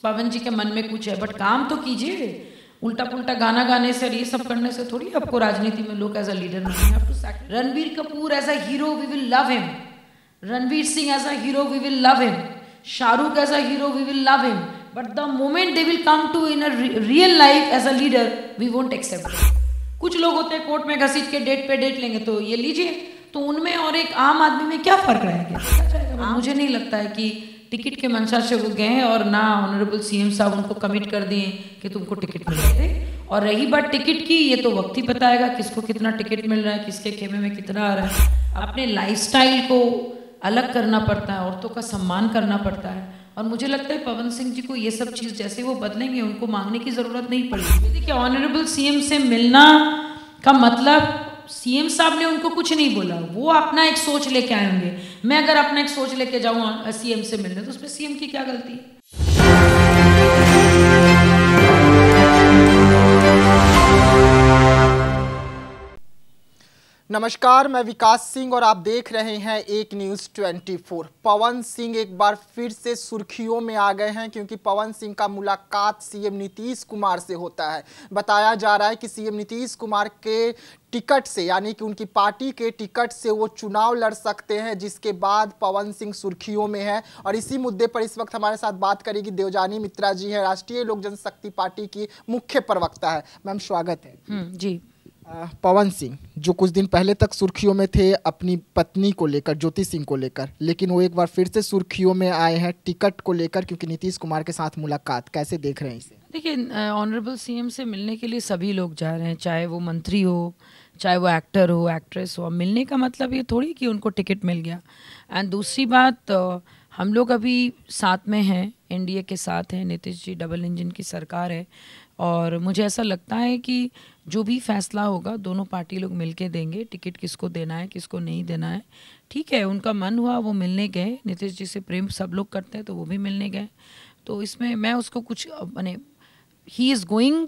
पवन जी के मन में कुछ है, बट काम तो कीजिए। उल्टा पुल्टा गाना गाने से और ये सब करने से थोड़ी आपको राजनीति में लोग एज अ लीडर मिलेंगे। Ranbir Kapoor as a hero we will love him, Ranveer Singh as a hero we will love him, Shahrukh as a hero we will love him, but the moment they will come to in a real life as a leader we won't accept. कुछ लोग होते हैं court में घसीट के date पे date लेंगे तो ये लीजिए, तो उनमें और एक आम आदमी में क्या फर्क रहेगा? मुझे नहीं लगता है कि टिकट के मंशा से वो गए और ना ऑनरेबल सीएम साहब उनको कमिट कर दिए कि तुमको टिकट मिल रहे। और रही बात टिकट की, ये तो वक्त ही बताएगा किसको कितना टिकट मिल रहा है, किसके खेमे में कितना आ रहा है। अपने लाइफस्टाइल को अलग करना पड़ता है, औरतों का सम्मान करना पड़ता है। और मुझे लगता है पवन सिंह जी को ये सब चीज़ जैसे वो बदलेंगे उनको मांगने की ज़रूरत नहीं पड़ेगी। देखिए, ऑनरेबल सीएम से मिलना का मतलब सीएम साहब ने उनको कुछ नहीं बोला, वो अपना एक सोच लेके आएंगे। मैं अगर अपना एक सोच लेके जाऊँ सीएम से मिलने तो उसमें सीएम की क्या गलती है? नमस्कार, मैं विकास सिंह और आप देख रहे हैं एक न्यूज़ 24। पवन सिंह एक बार फिर से सुर्खियों में आ गए हैं क्योंकि पवन सिंह का मुलाकात सीएम नीतीश कुमार से होता है। बताया जा रहा है कि सीएम नीतीश कुमार के टिकट से, यानी कि उनकी पार्टी के टिकट से वो चुनाव लड़ सकते हैं, जिसके बाद पवन सिंह सुर्खियों में है। और इसी मुद्दे पर इस वक्त हमारे साथ बात करेगी देवजानी मित्रा जी हैं, राष्ट्रीय लोक जनशक्ति पार्टी की मुख्य प्रवक्ता है। मैम स्वागत है। जी। पवन सिंह जो कुछ दिन पहले तक सुर्खियों में थे अपनी पत्नी को लेकर, ज्योति सिंह को लेकर, लेकिन वो एक बार फिर से सुर्खियों में आए हैं टिकट को लेकर क्योंकि नीतीश कुमार के साथ मुलाकात। कैसे देख रहे हैं इसे? देखिए, ऑनरेबल सीएम से मिलने के लिए सभी लोग जा रहे हैं, चाहे वो मंत्री हो, चाहे वो एक्टर हो, एक्ट्रेस हो। मिलने का मतलब ये थोड़ी कि उनको टिकट मिल गया। एंड दूसरी बात, हम लोग अभी साथ में हैं, एनडीए के साथ हैं, नीतीश जी डबल इंजन की सरकार है। और मुझे ऐसा लगता है कि जो भी फैसला होगा दोनों पार्टी लोग मिलके देंगे। टिकट किसको देना है किसको नहीं देना है, ठीक है, उनका मन हुआ वो मिलने गए। नीतीश जी से प्रेम सब लोग करते हैं तो वो भी मिलने गए। तो इसमें मैं उसको कुछ मैंने he is going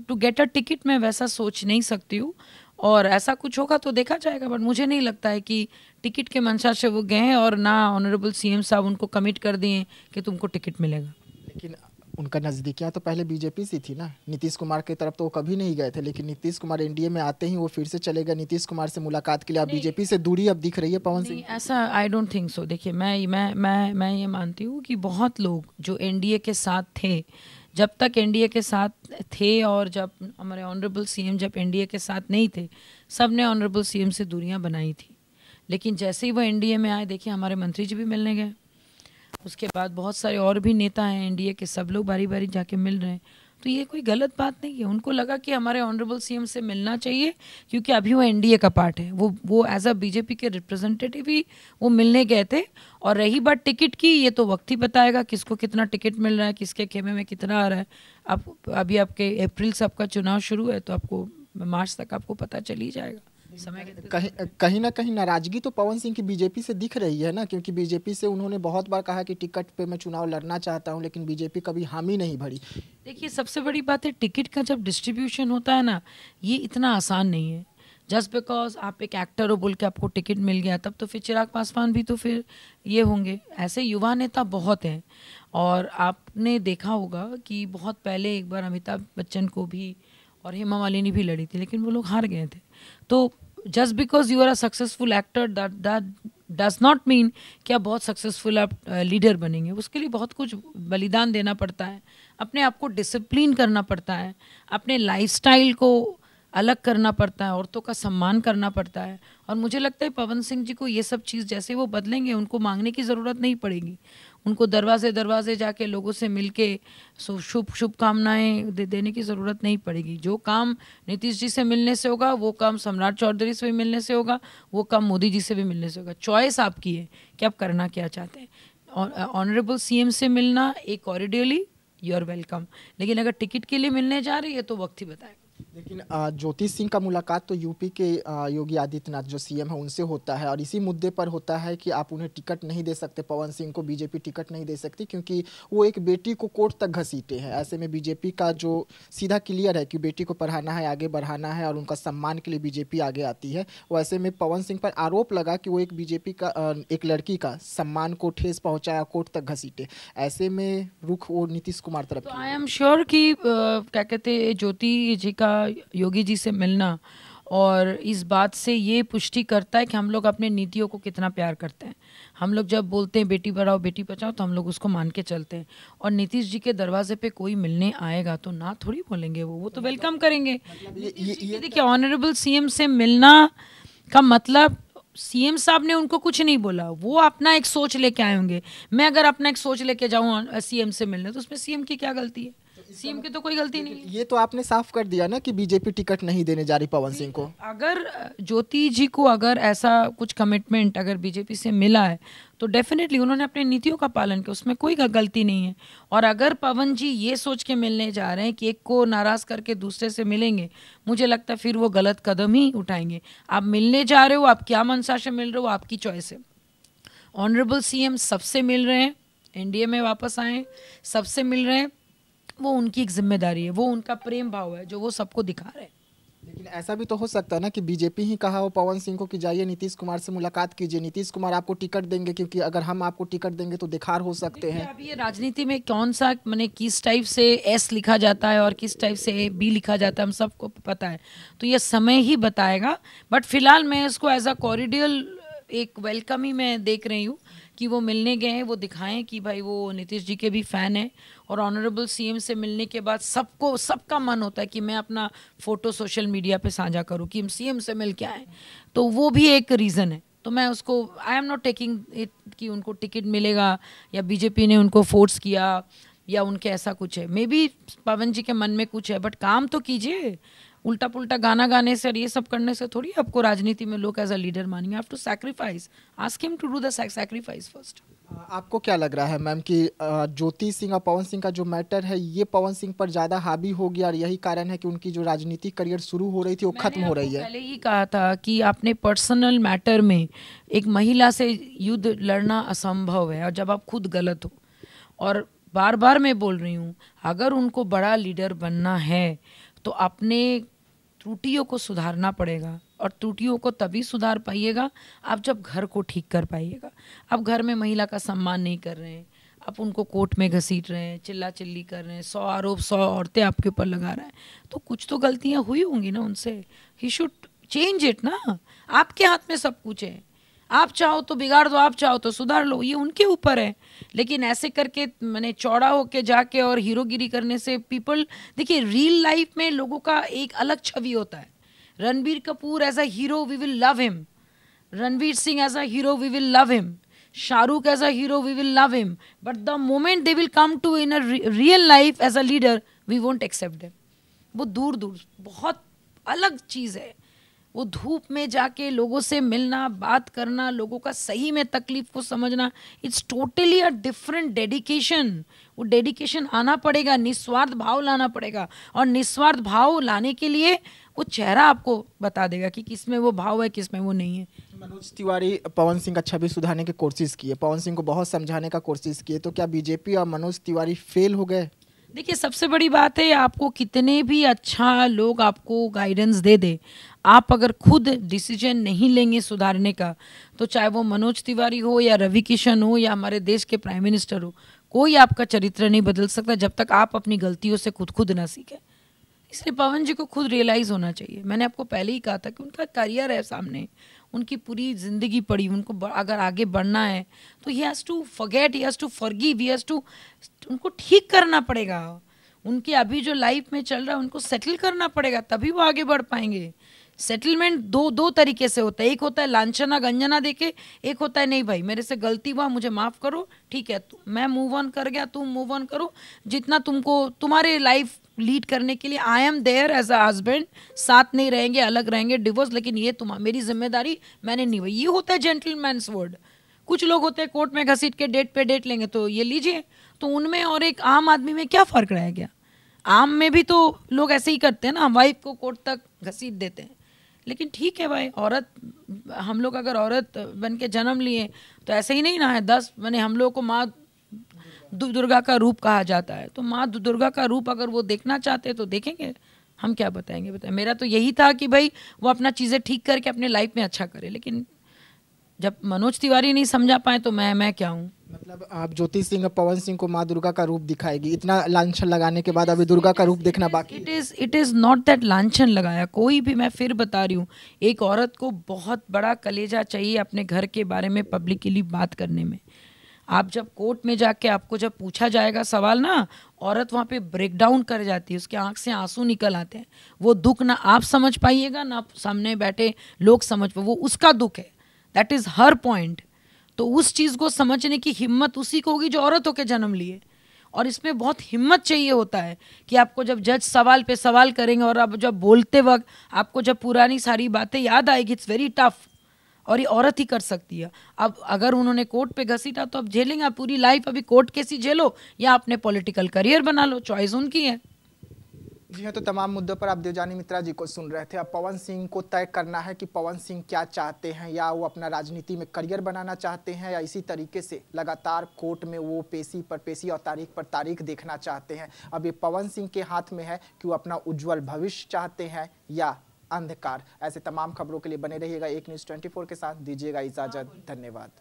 to get a ticket, मैं वैसा सोच नहीं सकती हूँ। और ऐसा कुछ होगा तो देखा जाएगा, बट मुझे नहीं लगता है कि टिकट के मंशा से वो गए और ना ऑनरेबल सीएम साहब उनको कमिट कर दिए कि तुमको टिकट मिलेगा। लेकिन उनका नज़दीकियाँ तो पहले बीजेपी से थी ना, नीतीश कुमार की तरफ तो वो कभी नहीं गए थे, लेकिन नीतीश कुमार एनडीए में आते ही वो फिर से चले गए नीतीश कुमार से मुलाकात के लिए। अब बीजेपी से दूरी अब दिख रही है पवन सिंह। ऐसा आई डोंट थिंक सो। देखिए, मैं ये मानती हूँ कि बहुत लोग जो एनडीए के साथ थे, जब तक एनडीए के साथ थे और जब हमारे ऑनरेबल सीएम जब एनडीए के साथ नहीं थे, सब ने ऑनरेबल सीएम से दूरियां बनाई थी। लेकिन जैसे ही वो एनडीए में आए, देखिए हमारे मंत्री जी भी मिलने गए, उसके बाद बहुत सारे और भी नेता हैं एनडीए के, सब लोग बारी बारी जाके मिल रहे हैं। तो ये कोई गलत बात नहीं है। उनको लगा कि हमारे ऑनरेबल सीएम से मिलना चाहिए क्योंकि अभी वो एनडीए का पार्ट है, वो एज अ बीजेपी के रिप्रेजेंटेटिव ही वो मिलने गए थे। और रही बात टिकट की, ये तो वक्त ही बताएगा किसको कितना टिकट मिल रहा है, किसके खेमे में कितना आ रहा है। अब अभी आपके अप्रैल से आपका चुनाव शुरू है तो आपको मार्च तक आपको पता चल ही जाएगा। कहीं ना कहीं नाराजगी तो पवन सिंह की बीजेपी से दिख रही है ना, क्योंकि बीजेपी से उन्होंने बहुत बार कहा कि टिकट पे मैं चुनाव लड़ना चाहता हूं, लेकिन बीजेपी कभी हामी नहीं भरी। देखिए, सबसे बड़ी बात है टिकट का जब डिस्ट्रीब्यूशन होता है ना, ये इतना आसान नहीं है। जस्ट बिकॉज आप एक एक्टर हो बोल के आपको टिकट मिल गया, तब तो फिर चिराग पासवान भी तो फिर ये होंगे। ऐसे युवा नेता बहुत हैं और आपने देखा होगा कि बहुत पहले एक बार अमिताभ बच्चन को भी और हेमा मालिनी भी लड़ी थी, लेकिन वो लोग हार गए थे। तो just because you are a successful actor that does not mean कि आप बहुत सक्सेसफुल आप लीडर बनेंगे। उसके लिए बहुत कुछ बलिदान देना पड़ता है, अपने आप को डिसिप्लिन करना पड़ता है, अपने लाइफस्टाइल को अलग करना पड़ता है, औरतों का सम्मान करना पड़ता है। और मुझे लगता है पवन सिंह जी को ये सब चीज़ जैसे वो बदलेंगे उनको मांगने की ज़रूरत नहीं पड़ेगी। उनको दरवाजे दरवाजे जाके लोगों से मिलके शुभकामनाएं देने की ज़रूरत नहीं पड़ेगी। जो काम नीतीश जी से मिलने से होगा वो काम सम्राट चौधरी से भी मिलने से होगा, वो काम मोदी जी से भी मिलने से होगा। चॉइस आपकी है कि आप करना क्या चाहते हैं। ऑनरेबल सीएम से मिलना एक कॉरिडियली यू आर वेलकम, लेकिन अगर टिकट के लिए मिलने जा रही है तो वक्त ही बताएगा। लेकिन ज्योति सिंह का मुलाकात तो यूपी के योगी आदित्यनाथ जो सीएम है उनसे होता है और इसी मुद्दे पर होता है कि आप उन्हें टिकट नहीं दे सकते, पवन सिंह को बीजेपी टिकट नहीं दे सकती क्योंकि वो एक बेटी को कोर्ट तक घसीटे हैं। ऐसे में बीजेपी का जो सीधा क्लियर है कि बेटी को पढ़ाना है, आगे बढ़ाना है और उनका सम्मान के लिए बीजेपी आगे आती है। वो ऐसे में पवन सिंह पर आरोप लगा कि वो एक बीजेपी का एक लड़की का सम्मान को ठेस पहुँचाया, कोर्ट तक घसीटे। ऐसे में रुख वो नीतीश कुमार तरफ। तो आई एम श्योर कि क्या कहते हैं, ज्योति जी का योगी जी से मिलना और इस बात से ये पुष्टि करता है कि हम लोग अपने नीतियों को कितना प्यार करते हैं। हम लोग जब बोलते हैं बेटी पढ़ाओ बेटी बचाओ तो हम लोग उसको मान के चलते हैं। और नीतीश जी के दरवाजे पे कोई मिलने आएगा तो ना थोड़ी बोलेंगे, वो तो वेलकम करेंगे। ये देखिए, ऑनरेबल सीएम से मिलना का मतलब सीएम साहब ने उनको कुछ नहीं बोला, वो अपना एक सोच लेके आए होंगे। मैं अगर अपना एक सोच लेके जाऊँ सीएम से मिलने तो उसमें सीएम की क्या गलती है? सीएम की तो कोई गलती नहीं है। ये तो आपने साफ कर दिया ना कि बीजेपी टिकट नहीं देने जा रही पवन सिंह को। अगर ज्योति जी को अगर ऐसा कुछ कमिटमेंट अगर बीजेपी से मिला है तो डेफिनेटली उन्होंने अपनी नीतियों का पालन किया, उसमें कोई गलती नहीं है। और अगर पवन जी ये सोच के मिलने जा रहे हैं कि एक को नाराज करके दूसरे से मिलेंगे, मुझे लगता है फिर वो गलत कदम ही उठाएंगे। आप मिलने जा रहे हो, आप क्या मनसा से मिल रहे हो, आपकी चॉइस है। ऑनरेबल सीएम सबसे मिल रहे हैं, एनडीए में वापस आए, सबसे मिल रहे हैं, वो उनकी एक जिम्मेदारी है, वो उनका प्रेम भाव है जो वो सबको दिखा रहे हैं। लेकिन ऐसा भी तो हो सकता है ना कि बीजेपी ही कहा हो पवन सिंह को कि जाइए नीतीश कुमार से मुलाकात कीजिए, नीतीश कुमार आपको टिकट देंगे, क्योंकि अगर हम आपको टिकट देंगे तो दिखार हो सकते हैं। अभी ये राजनीति में कौन सा मैंने किस टाइप से एस लिखा जाता है और किस टाइप से बी लिखा जाता है हम सबको पता है, तो ये समय ही बताएगा। बट फिलहाल मैं इसको एज अ कॉरिडियल एक वेलकम ही मैं देख रही हूँ कि वो मिलने गए हैं, वो दिखाएं कि भाई वो नीतीश जी के भी फ़ैन हैं। और ऑनरेबल सीएम से मिलने के बाद सबका मन होता है कि मैं अपना फ़ोटो सोशल मीडिया पे साझा करूं कि हम सीएम से मिल के आए, तो वो भी एक रीज़न है। तो मैं उसको I am not taking it कि उनको टिकट मिलेगा या बीजेपी ने उनको फोर्स किया या उनके ऐसा कुछ है। मे बी पवन जी के मन में कुछ है, बट काम तो कीजिए। उल्टा पुल्टा गाना गाने से और ये सब करने से थोड़ी आपको राजनीति में लोग एज अ लीडर मानेंगे। Have to sacrifice, ask him to do the sacrifice first. आपको क्या लग रहा है मैम कि ज्योति सिंह और पवन सिंह का जो मैटर है ये पवन सिंह पर ज़्यादा हावी हो गया और यही कारण है कि उनकी जो राजनीतिक करियर शुरू हो रही थी वो खत्म हो रही है? पहले ही कहा था कि आपने पर्सनल मैटर में एक महिला से युद्ध लड़ना असंभव है, और जब आप खुद गलत हो, और बार बार मैं बोल रही हूँ, अगर उनको बड़ा लीडर बनना है तो अपने त्रुटियों को सुधारना पड़ेगा। और त्रुटियों को तभी सुधार पाइएगा आप जब घर को ठीक कर पाइएगा। अब घर में महिला का सम्मान नहीं कर रहे हैं, आप उनको कोर्ट में घसीट रहे हैं, चिल्ला चिल्ली कर रहे हैं, 100 आरोप 100 औरतें आपके ऊपर लगा रहे हैं, तो कुछ तो गलतियां हुई होंगी ना उनसे। ही शुड चेंज इट ना। आपके हाथ में सब कुछ है, आप चाहो तो बिगाड़ दो, आप चाहो तो सुधार लो, ये उनके ऊपर है। लेकिन ऐसे करके मैंने चौड़ा होके जाके और हीरोगिरी करने से पीपल, देखिए रियल लाइफ में लोगों का एक अलग छवि होता है। Ranbir Kapoor as a hero we will love him, Ranveer Singh as a hero we will love him, Shahrukh as a hero we will love him, but the moment they will come to in a real life as a leader we won't accept them. वो दूर दूर बहुत अलग चीज़ है। वो धूप में जाके लोगों से मिलना, बात करना, लोगों का सही में तकलीफ को समझना, it's totally a different dedication. वो डेडिकेशन आना पड़ेगा, निस्वार्थ भाव लाना पड़ेगा, और निस्वार्थ भाव लाने के लिए वो चेहरा आपको बता देगा कि किसमें वो भाव है, किसमें वो नहीं है। मनोज तिवारी पवन सिंह का छवि सुधारने की कोशिश की है, पवन सिंह को बहुत समझाने का कोशिश की है, तो क्या बीजेपी और मनोज तिवारी फेल हो गए? देखिए, सबसे बड़ी बात है, आपको कितने भी अच्छा लोग आपको गाइडेंस दे दे, आप अगर खुद डिसीजन नहीं लेंगे सुधारने का, तो चाहे वो मनोज तिवारी हो या रवि किशन हो या हमारे देश के प्राइम मिनिस्टर हो, कोई आपका चरित्र नहीं बदल सकता जब तक आप अपनी गलतियों से खुद ना सीखें। इसलिए पवन जी को खुद रियलाइज़ होना चाहिए। मैंने आपको पहले ही कहा था कि उनका करियर है सामने, उनकी पूरी ज़िंदगी पड़ी, उनको अगर आगे बढ़ना है तो he has to forget, he has to forgive, he has to, उनको ठीक करना पड़ेगा। उनके अभी जो लाइफ में चल रहा है उनको सेटल करना पड़ेगा, तभी वो आगे बढ़ पाएंगे। सेटलमेंट दो तरीके से होता है, एक होता है लांछना गंजना देके, एक होता है नहीं भाई मेरे से गलती हुआ, मुझे माफ़ करो, ठीक है, मैं मूव ऑन कर गया, तुम मूव ऑन करो, जितना तुमको तुम्हारे लाइफ लीड करने के लिए I am there as a husband, साथ नहीं रहेंगे, अलग रहेंगे, डिवोर्स, लेकिन ये मेरी जिम्मेदारी मैंने निभाई। ये होता है जेंटलमैन्स वर्ड। कुछ लोग होते हैं कोर्ट में घसीट के डेट पे डेट लेंगे, तो ये लीजिए, तो उनमें और एक आम आदमी में क्या फ़र्क रह गया? आम में भी तो लोग ऐसे ही करते हैं ना, वाइफ को कोर्ट तक घसीट देते हैं। लेकिन ठीक है भाई, औरत, हम लोग अगर औरत बन के जन्म लिए तो ऐसे ही नहीं ना है। 10 मैंने हम लोग को माँ दुर्गा का रूप कहा जाता है, तो माँ दुर्गा का रूप अगर वो देखना चाहते हैं तो देखेंगे, हम क्या बताएंगे। मेरा तो यही था कि भाई वो अपना चीज़ें ठीक करके अपने लाइफ में अच्छा करे, लेकिन जब मनोज तिवारी नहीं समझा पाए तो मैं क्या हूँ। मतलब आप ज्योति सिंह और पवन सिंह को माँ दुर्गा का रूप दिखाएगी, इतना लांछन लगाने के बाद अभी दुर्गा का रूप देखना बाकी। इट इज़ नॉट दैट लांछन लगाया कोई भी। मैं फिर बता रही हूँ, एक औरत को बहुत बड़ा कलेजा चाहिए अपने घर के बारे में पब्लिकली बात करने में। आप जब कोर्ट में जाके आपको जब पूछा जाएगा सवाल ना, औरत वहाँ पे ब्रेक डाउन कर जाती है, उसके आंख से आंसू निकल आते हैं। वो दुख ना आप समझ पाइएगा ना सामने बैठे लोग समझ पाए, वो उसका दुख है, दैट इज़ हर पॉइंट। तो उस चीज़ को समझने की हिम्मत उसी को होगी जो औरत होकर जन्म लिए। और इसमें बहुत हिम्मत चाहिए होता है कि आपको जब जज सवाल पे सवाल करेंगे और आप जब बोलते वक्त आपको जब पुरानी सारी बातें याद आएगी, इट्स वेरी टफ। और ये औरत ही कर सकती है। अब अगर उन्होंने कोर्ट पे घसीटा तो अब झेलेंगे, आप पूरी लाइफ अभी कोर्ट केस ही झेलो या अपने पॉलिटिकल करियर बना लो, चॉइस उनकी है। जी हाँ, तो तमाम मुद्दों पर आप देवजानी मित्रा जी को सुन रहे थे। अब पवन सिंह को तय करना है कि पवन सिंह क्या चाहते हैं, या वो अपना राजनीति में करियर बनाना चाहते हैं, या इसी तरीके से लगातार कोर्ट में वो पेशी पर पेशी और तारीख पर तारीख देखना चाहते हैं। अब ये पवन सिंह के हाथ में है कि वो अपना उज्जवल भविष्य चाहते हैं या अंधकार। ऐसे तमाम खबरों के लिए बने रहिएगा एक न्यूज़ 24 के साथ। दीजिएगा इजाजत, धन्यवाद।